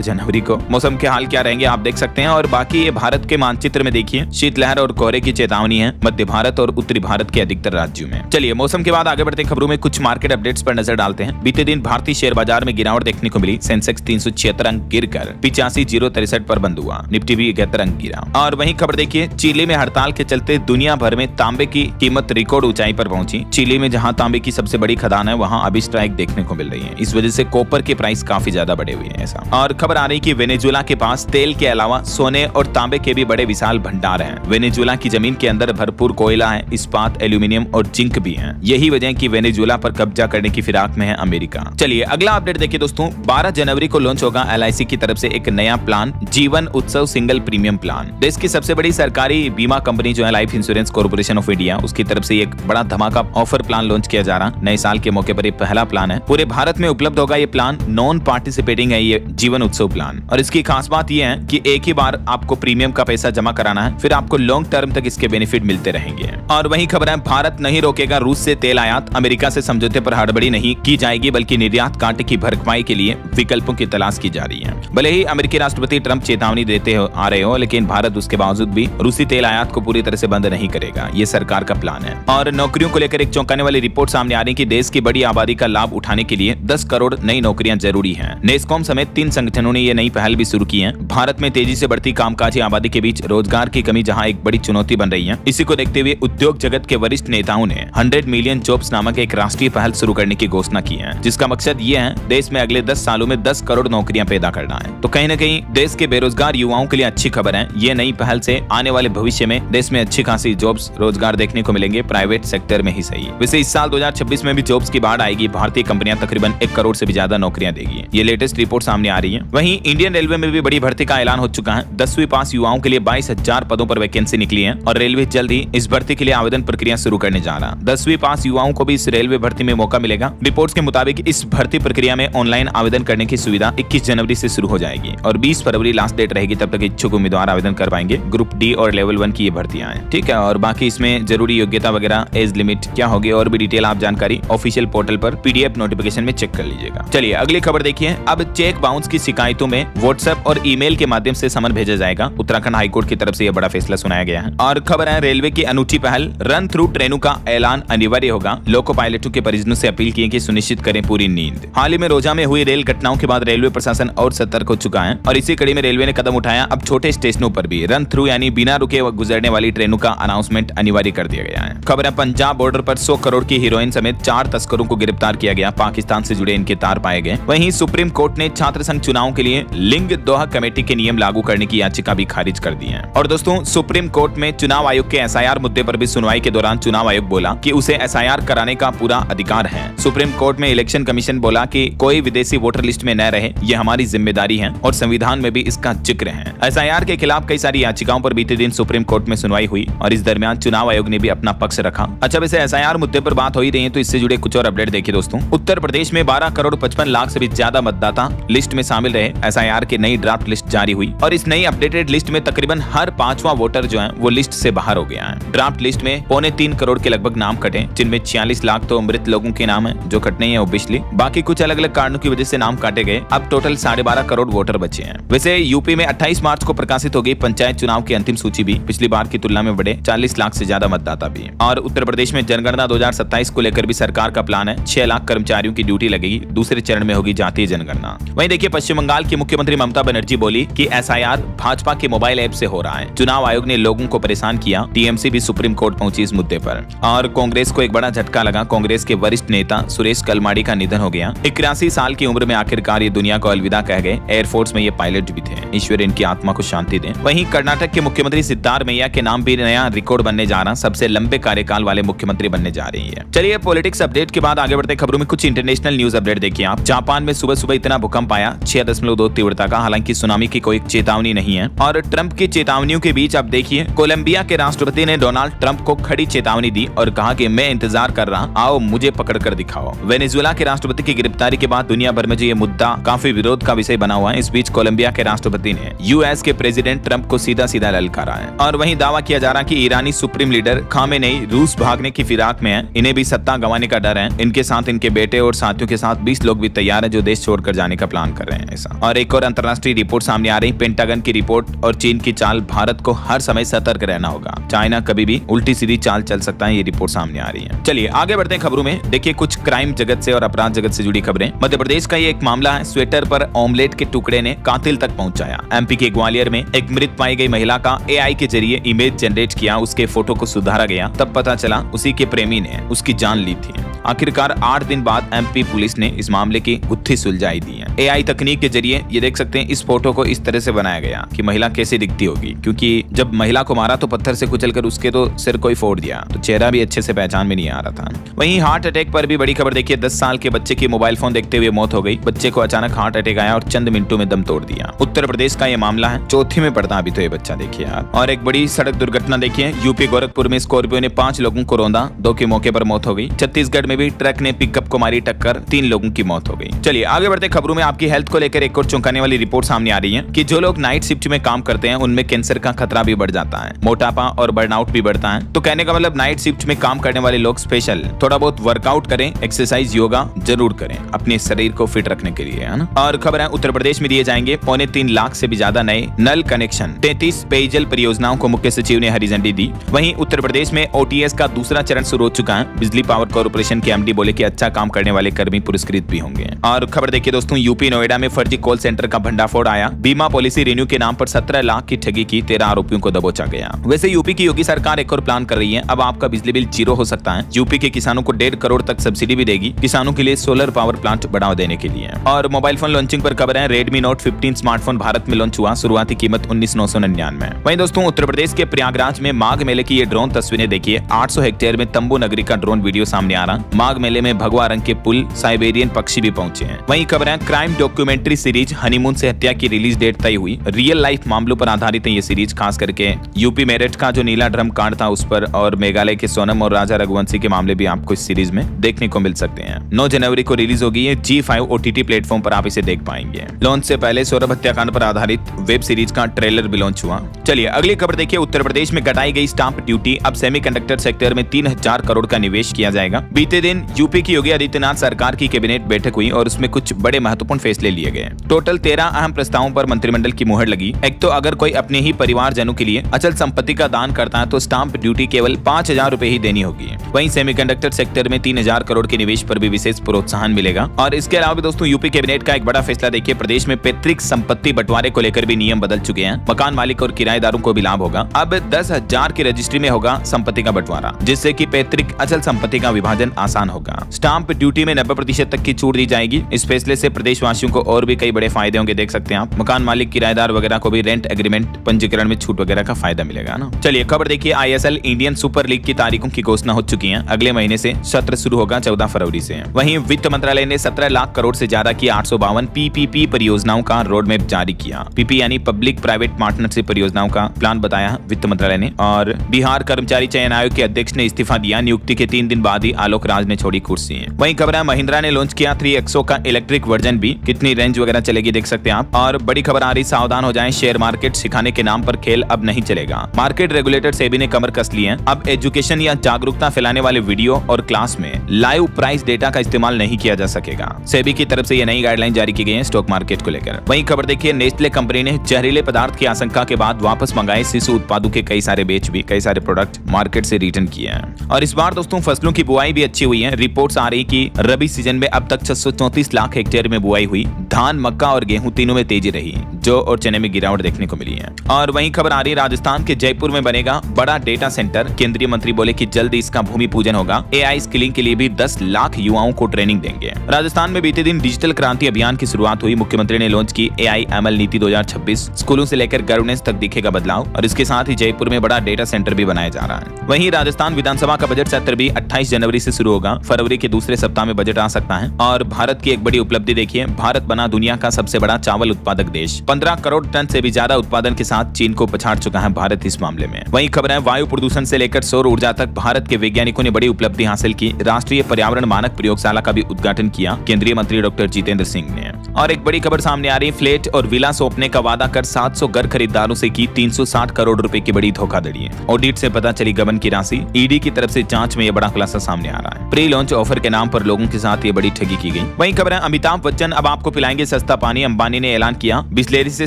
जनवरी को मौसम के हाल क्या रहेंगे आप देख सकते हैं। और बाकी ये भारत के मानचित्र में देखिए, शीतलहर और कोहरे की चेतावनी है मध्य भारत और उत्तरी भारत के अधिकतर राज्यों में। चलिए मौसम के बाद आगे बढ़ते खबरों में कुछ मार्केट अपडेट्स पर नजर डालते हैं। बीते दिन भारतीय शेयर बाजार में गिरावट देखने को मिली। सेंसेक्स 376 अंक गिरकर 85,063 पर बंद हुआ। निफ्टी भी 71 अंक गिरा। और वहीं खबर देखिए, चिली में हड़ताल के चलते दुनिया भर में तांबे की कीमत रिकॉर्ड ऊंचाई पर पहुंची। चिली में जहां तांबे की सबसे बड़ी खदान है, वहां अभी स्ट्राइक देखने को मिल रही है। इस वजह से कॉपर के प्राइस काफी ज्यादा बढ़े हुए हैं ऐसा। और खबर आ रही कि वेनेजुएला के पास तेल के अलावा सोने और तांबे के भी बड़े विशाल भंडार हैं। वेनेजुएला की जमीन के अंदर भरपूर कोयला है, इस्पात, एल्यूमिनियम और जिंक भी है। यही वजह है कि वेनेजुएला पर कब्जा करने की फिराक में है अमेरिका। चलिए अगला अपडेट देखिए दोस्तों। 12 जनवरी को लॉन्च होगा LIC की तरफ से एक नया प्लान, जीवन उत्सव सिंगल प्रीमियम प्लान। देश की सबसे बड़ी सरकारी बीमा कंपनी जो है life insurance corporation of India, उसकी तरफ से एक बड़ा धमाका ऑफर प्लान लॉन्च किया जा रहा। नए साल के मौके पर ये पहला प्लान है। पूरे भारत में उपलब्ध होगा ये प्लान। नॉन पार्टिसिपेटिंग है ये जीवन उत्सव प्लान। और इसकी खास बात ये है कि एक ही बार आपको प्रीमियम का पैसा जमा कराना है, फिर आपको लॉन्ग टर्म तक इसके बेनिफिट मिलते रहेंगे। और वहीं खबर है, भारत नहीं रोकेगा रूस से तेल आयात। अमेरिका से समझौते पर हड़बड़ी नहीं की जाएगी, बल्कि निर्यात कांटे की भरपाई के लिए विकल्पों की तलाश की जा रही है। भले ही अमेरिकी राष्ट्रपति ट्रंप चेतावनी देते आ रहे हो, लेकिन भारत उसके बावजूद भी रूसी तेल आयात को पूरी तरह से बंद नहीं करेगा। ये सरकार का प्लान है। और नौकरियों को लेकर एक चौंकाने वाली रिपोर्ट सामने आ रही है कि देश की बड़ी आबादी का लाभ उठाने के लिए 10 करोड़ नई नौकरियां जरूरी हैं। नेस्कॉम समेत 3 संगठनों ने ये नई पहल भी शुरू की है। भारत में तेजी से बढ़ती कामकाजी आबादी के बीच रोजगार की कमी जहां एक बड़ी चुनौती बन रही है, इसी को देखते हुए उद्योग जगत के वरिष्ठ नेताओं ने 100 मिलियन जॉब्स नामक एक राष्ट्रीय पहल शुरू करने की घोषणा की है, जिसका मकसद ये है देश में अगले 10 सालों में 10 करोड़ नौकरियां पैदा करना है। तो कहीं न कहीं देश के बेरोजगार युवाओं के लिए अच्छी खबर है। ये नई पहल से आने वाले भविष्य में देश में अच्छी खासी जॉब्स, रोजगार देखने को मिलेंगे, प्राइवेट सेक्टर में ही सही। वैसे इस साल 2026 में भी जॉब्स की बाढ़ आएगी। भारतीय कंपनियां तकरीबन 1 करोड़ से भी ज्यादा नौकरियां देगी। ये लेटेस्ट रिपोर्ट सामने आ रही है। वहीं इंडियन रेलवे में भी बड़ी भर्ती का ऐलान हो चुका है। 10वीं पास युवाओं के लिए 22,000 पदों पर वैकेंसी निकली है और रेलवे जल्द ही इस भर्ती के लिए आवेदन प्रक्रिया शुरू करने जा रहा। 10वीं पास युवाओं को भी इस रेलवे भर्ती में मौका मिलेगा। रिपोर्ट्स के मुताबिक इस भर्ती प्रक्रिया में ऑनलाइन आवेदन करने की सुविधा 21 जनवरी से शुरू हो जाएगी और 20 फरवरी लास्ट डेट रहेगी। तब तक इच्छुक उम्मीदवार आवेदन कर पाएंगे। ग्रुप डी और लेवल 1 की ये भर्तियां हैं, ठीक है। और बाकी इसमें जरूरी योग्यता वगैरह, एज लिमिट क्या होगी और भी डिटेल आप जानकारी ऑफिशियल पोर्टल पर PDF नोटिफिकेशन में चेक कर लीजिएगा। चलिए अगली खबर देखिए। अब चेक बाउंस की शिकायतों में व्हाट्सएप और ईमेल के माध्यम से समन भेजा जाएगा। उत्तराखंड हाईकोर्ट की तरफ से यह बड़ा फैसला सुनाया गया है। और खबर है, रेलवे की अनूठी पहल, रन थ्रू ट्रेनों का ऐलान अनिवार्य होगा। लोको पायलटों के परिजनों से अपील की है कि सुनिश्चित करें पूरी नींद। हाल ही में रोजा में हुई रेल घटनाओं के बाद रेलवे प्रशासन और सतर्क हो चुका है और इसी कड़ी में रेलवे ने कदम उठाया। अब छोटे स्टेशनों पर भी रन थ्रू यानी बिना रुके व गुजरने वाली ट्रेनों का अनाउंसमेंट अनिवार्य कर दिया गया है। खबर है पंजाब बॉर्डर पर 100 करोड़ की हीरोइन समेत 4 तस्करों को गिरफ्तार किया गया, पाकिस्तान से जुड़े इनके तार पाए गए। वहीं सुप्रीम कोर्ट ने छात्र संघ चुनाव के लिए लिंग दोहा कमेटी के नियम लागू करने की याचिका भी खारिज कर दी है। और दोस्तों सुप्रीम कोर्ट में चुनाव आयोग के एसआईआर मुद्दे पर भी सुनवाई के दौरान चुनाव आयोग बोला कि उसे एसआईआर कराने का पूरा अधिकार है। सुप्रीम कोर्ट में इलेक्शन कमीशन बोला कि कोई विदेशी वोटर लिस्ट में न रहे, ये हमारी जिम्मेदारी है और संविधान में भी इसका जिक्र है। एसआईआर के खिलाफ कई सारी याचिकाओं पर बीते दिन सुप्रीम कोर्ट में सुनवाई हुई और इस दरमियान चुनाव आयोग ने भी अपना पक्ष रखा। अच्छा वैसे एसआईआर मुद्दे पर बात हो ही रही है तो इससे जुड़े कुछ और अपडेट देखिए दोस्तों। उत्तर प्रदेश में 12 करोड़ 55 लाख से भी ज्यादा मतदाता लिस्ट में शामिल रहे। एसआईआर की नई ड्राफ्ट लिस्ट जारी हुई और इस नई अपडेटेड लिस्ट में तकरीबन हर 5वां वोटर जो है वो लिस्ट से बाहर हो गया है। ड्राफ्ट लिस्ट में 3.25 करोड़ के लगभग नाम कटे, जिनमें 46 लाख तो मृत लोगों के नाम है जो कटने हैं ऑब्वियसली, बाकी कुछ अलग अलग कारणों की वजह से नाम काटे गए। अब टोटल 12.5 करोड़ वोटर बचे हैं। वैसे यूपी में 28 मार्च को प्रकाशित हो गई पंचायत चुनाव की अंतिम सूची भी, पिछली बार की तुलना में बढ़े 40 लाख से ज्यादा मतदाता भी। और उत्तर प्रदेश में जनगणना 2027 को लेकर भी सरकार का प्लान है। 6 लाख कर्मचारियों की ड्यूटी लगेगी, दूसरे चरण में होगी जातीय जनगणना। वहीं देखिए पश्चिम बंगाल की मुख्यमंत्री ममता बनर्जी बोली कि एसआईआर भाजपा के मोबाइल ऐप से हो रहा है। चुनाव आयोग ने लोगों को परेशान किया। टीएमसी भी सुप्रीम कोर्ट पहुंची इस मुद्दे पर। और कांग्रेस को एक बड़ा झटका लगा। कांग्रेस के वरिष्ठ नेता सुरेश कलमाडी का निधन हो गया। 81 साल की उम्र में आखिरकार ये दुनिया को अलविदा कह गए। एयरफोर्स में ये पायलट भी थे। ईश्वर इनकी आत्मा को शांति दे। वहीं कर्नाटक के मुख्यमंत्री सिद्धारमैया के नाम भी नया रिकॉर्ड बनने जा रहा, सबसे लंबे कार्यकाल वाले मुख्यमंत्री बनने जा रही है। चलिए पॉलिटिक्स अपडेट के बाद आगे बढ़ते खबरों में कुछ इंटरनेशनल न्यूज अपडेट देखिए आप। जापान में सुबह सुबह इतना भूकंप आया 6.2 तीव्रता का, हालांकि सुनामी की कोई चेतावनी नहीं है। और ट्रंप की चेतावनियों के बीच आप देखिए कोलंबिया के राष्ट्रपति ने डोनाल्ड ट्रंप को खड़ी चेतावनी दी और कहा कि मैं इंतजार कर रहा, आओ मुझे पकड़ कर दिखाओ। वेनेजुएला के राष्ट्रपति की गिरफ्तारी के बाद दुनिया भर में जो ये मुद्दा काफी विरोध का विषय बना हुआ है। इस बीच कोलंबिया के राष्ट्रपति ने यूएस के प्रेसिडेंट ट्रंप को सीधा सीधा ललकारा है। और वहीं दावा किया जा रहा है कि ईरानी सुप्रीम लीडर खामेनेई रूस भागने की फिराक में है। इन्हें भी सत्ता गंवाने का डर है। इनके साथ इनके बेटे और साथियों के साथ 20 लोग भी तैयार हैं जो देश छोड़कर जाने का प्लान कर रहे हैं ऐसा। और एक और अंतर्राष्ट्रीय रिपोर्ट सामने आ रही, पेंटागन की रिपोर्ट और चीन की चाल, भारत को हर समय सतर्क रहना होगा। चाइना कभी भी उल्टी सीधी चाल चल सकता है, ये रिपोर्ट सामने आ रही है। चलिए आगे बढ़ते हैं खबरों में। देखिए कुछ क्राइम जगत से और अपराध जगत से जुड़ी खबरें। मध्य प्रदेश का ये एक मामला है। स्वेटर पर ऑमलेट के टुकड़े ने कातिल तक पहुंचाया। एमपी के ग्वालियर में एक मृत पाई गई महिला का एआई के जरिए इमेज जनरेट किया, उसके फोटो को सुधारा गया, तब पता चला उसी के प्रेमी ने उसकी जान ली थी। आखिरकार 8 दिन बाद एमपी पुलिस ने इस मामले की गुत्थी सुलझाई दी है। एआई तकनीक के जरिए ये देख सकते हैं इस फोटो को इस तरह से बनाया गया कि महिला कैसे दिखती होगी, क्योंकि जब महिला को मारा तो पत्थर से कुचलकर उसके तो सिर को ही फोड़ दिया, तो चेहरा भी अच्छे से पहचान में नहीं आ रहा था। वहीं हार्ट अटैक पर भी बड़ी खबर देखिए। 10 साल के बच्चे की मोबाइल फोन देखते हुए मौत हो गई। बच्चे को अचानक हार्ट अटैक आया और चंद मिनटों में दम तोड़ दिया। उत्तर प्रदेश का ये मामला है। चौथी में पढ़ता अभी तो ये बच्चा, देखिए यार। और एक बड़ी सड़क दुर्घटना देखिए। यूपी गोरखपुर में स्कॉर्पियो ने 5 लोगों को रौंदा, 2 के मौके पर मौत हो गई। छत्तीसगढ़ में भी ट्रक ने पिकअप को मारी टक्कर, 3 लोगों की मौत हो गई। चलिए आगे बढ़ते खबरों में। आपकी हेल्थ को लेकर एक और चौंकाने वाली रिपोर्ट सामने आ रही है कि जो लोग नाइट शिफ्ट में काम करते हैं उनमें कैंसर का खतरा भी बढ़ जाता है, मोटापा और बर्नआउट भी बढ़ता है। तो कहने का मतलब नाइट शिफ्ट में काम करने वाले लोग स्पेशल थोड़ा बहुत वर्कआउट करें, एक्सरसाइज योगा जरूर करें अपने शरीर को फिट रखने के लिए, है ना। और खबर है उत्तर प्रदेश में दिए जाएंगे 3.25 लाख से भी ज्यादा नए नल कनेक्शन। 33 पेयजल परियोजनाओं को मुख्य सचिव ने हरी झंडी दी। वहीं उत्तर प्रदेश में ओटीएस का दूसरा चरण शुरू हो चुका है। बिजली पावर कॉर्पोरेशन के एमडी बोले कि अच्छा काम करने वाले कर्मी पुरस्कृत भी होंगे। और खबर देखिए दोस्तों, यूपी नोएडा में फर्जी कॉल सेंटर का भंडाफोड़ आया। बीमा पॉलिसी रिन्यू के नाम पर 17 लाख की ठगी की, 13 आरोपियों को दबोचा गया। वैसे यूपी की योगी सरकार एक और प्लान कर रही है। अब आपका बिजली बिल 0 हो सकता है। यूपी के किसानों को 1.5 करोड़ तक सब्सिडी भी देगी, किसानों के लिए सोलर पावर प्लांट बढ़ावा देने के लिए। और मोबाइल फोन लॉन्चिंग पर खबर है। रेडमी नोट 15 स्मार्टफोन भारत में लॉन्च हुआ, शुरुआती कीमत 19,999। वहीं दोस्तों उत्तर प्रदेश के प्रयागराज में माघ मेले की ये ड्रोन तस्वीरें देखिए। 800 हेक्टेयर में तंबू नगरी का ड्रोन वीडियो सामने आ रहा। माघ मेले में भगवा रंग के पुल, साइबेरियन पक्षी भी पहुंचे हैं। वहीं खबर है क्राइम डॉक्यूमेंट्री सीरीज हनीमून से हत्या की रिलीज डेट तय हुई। रियल लाइफ मामलों पर आधारित है ये सीरीज, खास करके यूपी मेरठ का जो नीला ड्रम कांड था उस पर, और मेघालय के सोनम और राजा रघुवंशी के मामले भी आपको इस सीरीज में देखने को मिल सकते हैं। 9 जनवरी को रिलीज होगी ये। G5 OTT प्लेटफॉर्म पर आप इसे देख पाएंगे। लॉन्च से पहले सौरभ हत्याकांड पर आधारित वेब सीरीज का ट्रेलर भी लॉन्च हुआ। चलिए अगली खबर देखिए। उत्तर प्रदेश में घटाई गई स्टाम्प ड्यूटी। अब सेमीकंडक्टर सेक्टर में 3000 करोड़ का निवेश किया जाएगा। बीते बीते दिन यूपी की योगी आदित्यनाथ सरकार की कैबिनेट बैठक हुई और उसमें कुछ बड़े महत्वपूर्ण फैसले लिए गए। टोटल 13 अहम प्रस्तावों पर मंत्रिमंडल की मुहर लगी। एक तो अगर कोई अपने ही परिवारजनों के लिए अचल संपत्ति का दान करता है तो स्टाम्प ड्यूटी केवल 5,000 रुपए ही देनी होगी। वहीं सेमीकंडक्टर सेक्टर में 3,000 करोड़ के निवेश पर भी विशेष प्रोत्साहन मिलेगा। और इसके अलावा दोस्तों यूपी कैबिनेट का एक बड़ा फैसला देखिए, प्रदेश में पैतृक संपत्ति बंटवारे को लेकर भी नियम बदल चुके हैं। मकान मालिक और किराएदारों को भी लाभ होगा। अब 10,000 की रजिस्ट्री में होगा संपत्ति का बंटवारा, जिससे कि पैतृक अचल संपत्ति का विभाजन आसान होगा। स्टाम्प ड्यूटी में 90% तक की छूट दी जाएगी। इस फैसले से प्रदेशवासियों को और भी कई बड़े फायदे होंगे, देख सकते हैं आप। मकान मालिक, किराएदार वगैरह को भी रेंट एग्रीमेंट पंजीकरण में छूट वगैरह का फायदा मिलेगा ना। चलिए खबर देखिए, ISL इंडियन सुपर लीग की तारीखों की घोषणा हो चुकी है। अगले महीने से सत्र शुरू होगा 14 फरवरी से। वहीं वित्त मंत्रालय ने 17 लाख करोड़ से ज्यादा की 852 PPP परियोजनाओं का रोड मैप जारी किया। PP यानी पब्लिक प्राइवेट पार्टनरशिप परियोजनाओं का प्लान बताया वित्त मंत्रालय ने। और बिहार कर्मचारी चयन आयोग के अध्यक्ष ने इस्तीफा दिया। नियुक्ति के 3 दिन बाद ही आलोक राज ने छोड़ी कुर्सी। वहीं खबर है, महिंद्रा ने लॉन्च किया 3XO का इलेक्ट्रिक वर्जन भी। कितनी रेंज वगैरह चलेगी देख सकते हैं आप। और बड़ी खबर आ रही, सावधान हो जाएं, शेयर मार्केट सिखाने के नाम पर खेल अब नहीं चलेगा। मार्केट रेगुलेटर सेबी ने कमर कस ली है। अब एजुकेशन या जागरूकता फैलाने वाले वीडियो और क्लास में लाइव प्राइस डेटा का इस्तेमाल नहीं किया जा सकेगा। सेबी की तरफ से यह नई गाइडलाइन जारी की गई है स्टॉक मार्केट को लेकर। वहीं खबर देखिए, नेस्ले कंपनी ने जहरीले पदार्थ की आशंका के बाद वापस मंगाए शिशु उत्पादों के कई सारे प्रोडक्ट मार्केट से रिटर्न किए हैं। और इस बार दोस्तों फसलों की बुआई भी अच्छी हुई है। रिपोर्ट्स आ रही कि रबी सीजन में अब तक 634 लाख हेक्टेयर में बुआई हुई। धान, मक्का और गेहूं तीनों में तेजी रही। जौ और चने में गिरावट देखने को मिली है। और वहीं खबर आ रही, राजस्थान के जयपुर में बनेगा बड़ा डेटा सेंटर। केंद्रीय मंत्री बोले कि जल्द इसका भूमि पूजन होगा। AI स्किलिंग के लिए भी 10 लाख युवाओं को ट्रेनिंग देंगे। राजस्थान में बीते दिन डिजिटल क्रांति अभियान की शुरुआत हुई। मुख्यमंत्री ने लॉन्च की AI ML नीति 2026। स्कूलों से लेकर गवर्नेंस तक दिखेगा बदलाव। और इसके साथ ही जयपुर में बड़ा डेटा सेंटर भी बनाया जा रहा है। वहीं राजस्थान विधानसभा का बजट सत्र भी 28 जनवरी से शुरू होगा। फरवरी के दूसरे सप्ताह में बजट आ सकता है। और भारत की एक बड़ी उपलब्धि देखिए, भारत बना दुनिया का सबसे बड़ा चावल उत्पादक देश। 15 करोड़ टन से भी ज्यादा उत्पादन के साथ चीन को पछाड़ चुका है भारत इस मामले में। वहीं खबर है, वायु प्रदूषण से लेकर सौर ऊर्जा तक भारत के वैज्ञानिकों ने बड़ी उपलब्धि हासिल की। राष्ट्रीय पर्यावरण मानक प्रयोगशाला का भी उद्घाटन किया केंद्रीय मंत्री डॉक्टर जितेंद्र सिंह ने। और एक बड़ी खबर सामने आ रही, फ्लैट और विला सौंपने का वादा कर 700 घर खरीदारों से की 360 करोड़ रुपए की बड़ी धोखाधड़ी। ऑडिट से पता चली गबन की राशि। ईडी की तरफ से जांच में यह बड़ा खुलासा सामने आ रहा है। प्री लॉन्च ऑफर के नाम पर लोगों के साथ ये बड़ी ठगी की गई। वहीं खबर है, अमिताभ बच्चन अब आपको पिलाएंगे सस्ता पानी। अंबानी ने ऐलान किया बिस्लेरी से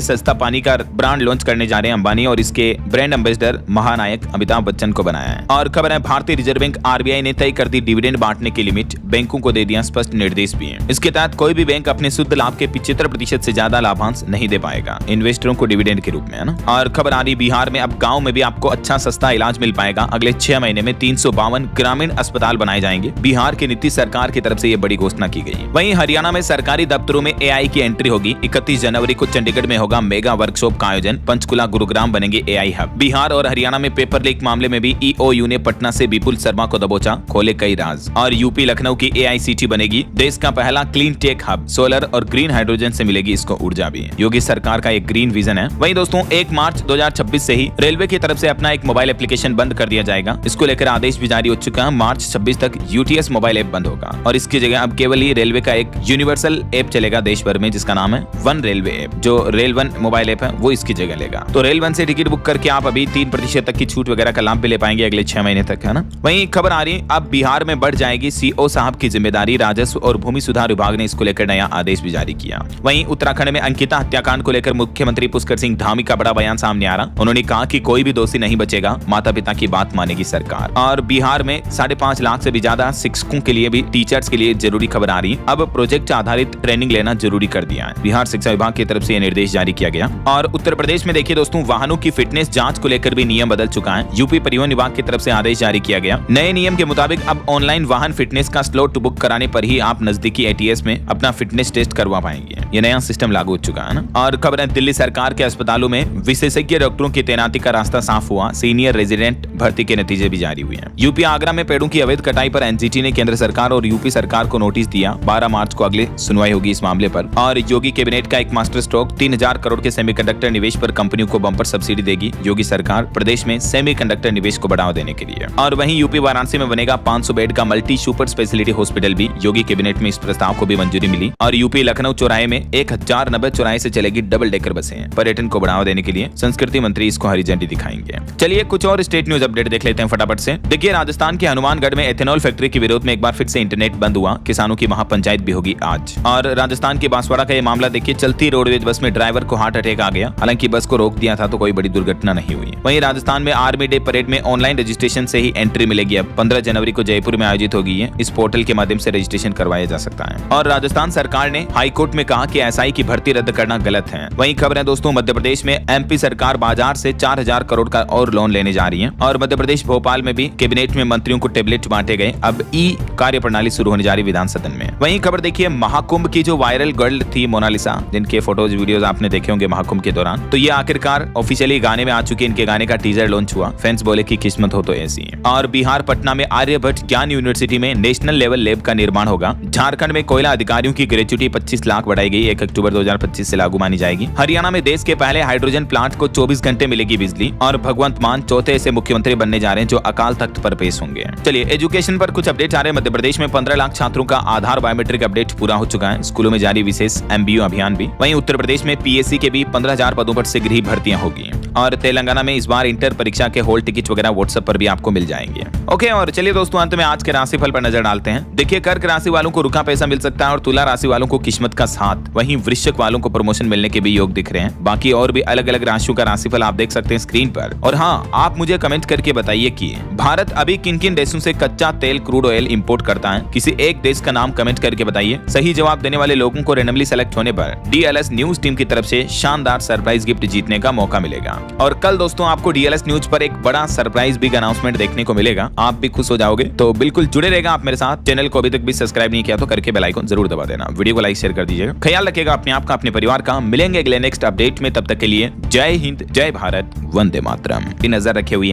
सस्ता पानी का ब्रांड लॉन्च करने जा रहे हैं अंबानी। और इसके ब्रांड एम्बेसडर महानायक अमिताभ बच्चन को बनाया है। और खबर है, भारतीय रिजर्व बैंक RBI ने तय कर दी डिविडेंड बांटने की लिमिट। बैंकों को दे दिया स्पष्ट निर्देश भी है। इसके तहत कोई भी बैंक अपने शुद्ध लाभ के 75% से ज्यादा लाभांश नहीं दे पाएगा इन्वेस्टरों को डिविडेंड के रूप में, है ना। और खबर आ रही, बिहार में अब गांव में भी आपको अच्छा सस्ता इलाज मिल पाएगा। अगले 6 महीने में 352 ग्रामीण अस्पताल बनाए जाएंगे। बिहार की नीतीश सरकार की तरफ से यह बड़ी घोषणा की गई। वहीं हरियाणा में सरकारी दफ्तरों में AI की एंट्री होगी। 31 जनवरी को चंडीगढ़ में होगा मेगा वर्कशॉप का आयोजन। पंचकुला, गुरुग्राम बनेंगे AI हब। बिहार और हरियाणा में पेपर लीक मामले में भी EOU ने पटना से विपुल शर्मा को दबोचा, खोले कई राज। और यूपी लखनऊ की AI सिटी बनेगी देश का पहला क्लीन टेक हब। सोलर और ग्रीन हाइड्रोजन से मिलेगी इसको ऊर्जा भी। योगी सरकार का एक ग्रीन विजन है। वहीं दोस्तों 1 मार्च 2026 से ही रेलवे की तरफ से अपना एक मोबाइल एप्लीकेशन बंद कर दिया जाएगा। इसको लेकर आदेश भी जारी हो चुका है। मार्च 26 तक UTS मोबाइल ऐप बंद होगा और इसकी जगह अब केवल ही रेलवे का एक यूनिवर्सल ऐप चलेगा देश भर में, जिसका नाम है वन रेलवे ऐप। जो रेल वन मोबाइल ऐप है वो इसकी जगह लेगा। तो रेल वन से टिकट बुक करके आप अभी 3% तक की छूट वगैरह का लाभ भी ले पाएंगे अगले 6 महीने तक, है ना। वहीं खबर आ रही है, अब बिहार में बढ़ जाएगी CO साहब की जिम्मेदारी। राजस्व और भूमि सुधार विभाग ने इसको लेकर नया आदेश भी जारी किया। वहीं उत्तराखंड में अंकिता हत्याकांड को लेकर मुख्यमंत्री पुष्कर सिंह धामी का बड़ा बयान सामने आ रहा। उन्होंने कहा कि कोई भी दोषी नहीं बचेगा, माता पिता की बात मानेगी सरकार। और बिहार में 5.5 लाख से भी ज्यादा शिक्षकों के लिए भी, टीचर्स के लिए जरूरी खबर आ रही, अब प्रोजेक्ट आधारित ट्रेनिंग लेना जरूरी कर दिया है। बिहार शिक्षा विभाग की तरफ से यह निर्देश जारी किया गया। और उत्तर प्रदेश में देखिए दोस्तों, वाहनों की फिटनेस जांच को लेकर भी नियम बदल चुका है। यूपी परिवहन विभाग की तरफ से आदेश जारी किया गया। नए नियम के मुताबिक अब ऑनलाइन वाहन फिटनेस का स्लॉट बुक कराने पर ही आप नजदीकी ATS में अपना फिटनेस टेस्ट करवा पाएंगे। ये नया सिस्टम लागू हो चुका है ना। और खबर है, दिल्ली सरकार के अस्पतालों में विशेषज्ञ डॉक्टरों की तैनाती का रास्ता साफ हुआ। सीनियर रेजिडेंट भर्ती के नतीजे भी जारी हुए हैं। यूपी आगरा में पेड़ों की अवैध कटाई पर NGT ने केंद्र सरकार और यूपी सरकार को नोटिस दिया। 12 मार्च को अगली सुनवाई होगी इस मामले पर। और योगी कैबिनेट का एक मास्टर स्ट्रोक, 3000 करोड़ के सेमीकंडक्टर निवेश पर कंपनियों को बम्पर सब्सिडी देगी योगी सरकार, प्रदेश में सेमीकंडक्टर निवेश को बढ़ावा देने के लिए। और वहीं यूपी वाराणसी में बनेगा 500 बेड का मल्टी सुपर स्पेशलिटी हॉस्पिटल भी। योगी कैबिनेट में इस प्रस्ताव को भी मंजूरी मिली। और यूपी लखनऊ चौराहे में 1090 चौराहे से चलेगी डबल डेकर बसें। पर्यटन को बढ़ावा देने के लिए संस्कृति मंत्री इसको हरी झंडी दिखाएंगे। चलिए कुछ और स्टेट न्यूज अपडेट देख लेते हैं फटाफट से। देखिए, राजस्थान के हनुमानगढ़ में एथेनॉल फैक्ट्री फैक्ट्री के विरोध में एक बार फिर से इंटरनेट बंद हुआ। किसानों की महापंचायत भी होगी आज। और राजस्थान के बांसवाड़ा का ये मामला देखिए, चलती रोडवेज बस में ड्राइवर को हार्ट अटैक आ गया। हालांकि बस को रोक दिया था तो कोई बड़ी दुर्घटना नहीं हुई। वहीं राजस्थान में आर्मी डे परेड में ऑनलाइन रजिस्ट्रेशन से ही एंट्री मिलेगी। अब 15 जनवरी को जयपुर में आयोजित होगी है। इस पोर्टल के माध्यम से रजिस्ट्रेशन करवाया जा सकता है। और राजस्थान सरकार ने हाई कोर्ट में कहा कि एसआई की भर्ती रद्द करना गलत है। वहीं खबर है दोस्तों, मध्य प्रदेश में एमपी सरकार बाजार से 4000 करोड़ का और लोन लेने जा रही है। और मध्य प्रदेश भोपाल में भी कैबिनेट में मंत्रियों को टेबलेट बांटे गए। अब ई कार्य प्रणाली शुरू होने जा रही विधान सदन में। वहीं खबर देखिए, महाकुंभ की जो वायरल गर्ल थी मोनालिसा, जिनके फोटोज वीडियोस आपने देखे होंगे महाकुंभ के दौरान, तो ये आखिरकार ऑफिशियली गाने में आ चुकी है। इनके गाने का टीजर लॉन्च हुआ। फैंस बोले कि किस्मत हो तो ऐसी है। और बिहार पटना में आर्यभट्ट ज्ञान यूनिवर्सिटी में नेशनल लेवल लैब का निर्माण होगा। झारखंड में कोयला अधिकारियों की ग्रेच्युटी 25 लाख बढ़ाई गई। 1 अक्टूबर 2025 से लागू मानी जाएगी। हरियाणा में देश के पहले हाइड्रोजन प्लांट को 24 घंटे मिलेगी बिजली। और भगवंत मान चौथे ऐसे मुख्यमंत्री बनने जा रहे हैं जो अकाल तख्त पर पेश होंगे। चलिए एजुकेशन पर कुछ अपडेट आ रहे हैं। मध्य प्रदेश में 15 लाख छात्रों का आधार बायोमेट्रिक अपडेट पूरा हो चुका है। स्कूलों में जारी विशेष एमबीयू अभियान भी। वहीं उत्तर प्रदेश में पीएससी के भी 15,000 पदों पर शीघ्र ही भर्तियां होगी। और तेलंगाना में इस बार इंटर परीक्षा के हॉल टिकट वगैरह व्हाट्सएप पर भी आपको मिल जाएंगे। ओके, और चलिए दोस्तों अंत में आज के राशिफल पर नजर डालते हैं। देखिए, कर्क राशि वालों को रुका पैसा मिल सकता है और तुला राशि वालों को किस्मत का साथ। वहीं वृश्चिक वालों को प्रमोशन मिलने के भी योग दिख रहे हैं। बाकी और भी अलग अलग राशियों का राशिफल आप देख सकते हैं स्क्रीन पर। और हाँ, आप मुझे कमेंट करके बताइए कि भारत अभी किन किन देशों से कच्चा तेल क्रूड ऑयल इंपोर्ट करता है। किसी एक देश का नाम कमेंट करके बताइए। सही जवाब देने वाले लोगों को रैंडमली सेलेक्ट होने पर डीएलएस न्यूज टीम की तरफ से शानदार सरप्राइज गिफ्ट जीतने का मौका मिलेगा। और कल दोस्तों आपको डीएलएस न्यूज पर एक बड़ा सरप्राइज बिग अनाउंसमेंट देखने को मिलेगा। आप भी खुश हो जाओगे। तो बिल्कुल जुड़े रहेगा आप मेरे साथ। चैनल को अभी तक भी सब्सक्राइब नहीं किया तो करके बेल आइकन जरूर दबा देना। वीडियो को लाइक शेयर कर दीजिएगा। ख्याल रखिएगा अपने आप का, अपने परिवार का। मिलेंगे अगले नेक्स्ट अपडेट में। तब तक के लिए जय हिंद, जय भारत, वंदे मातरम। नजर रखे हुए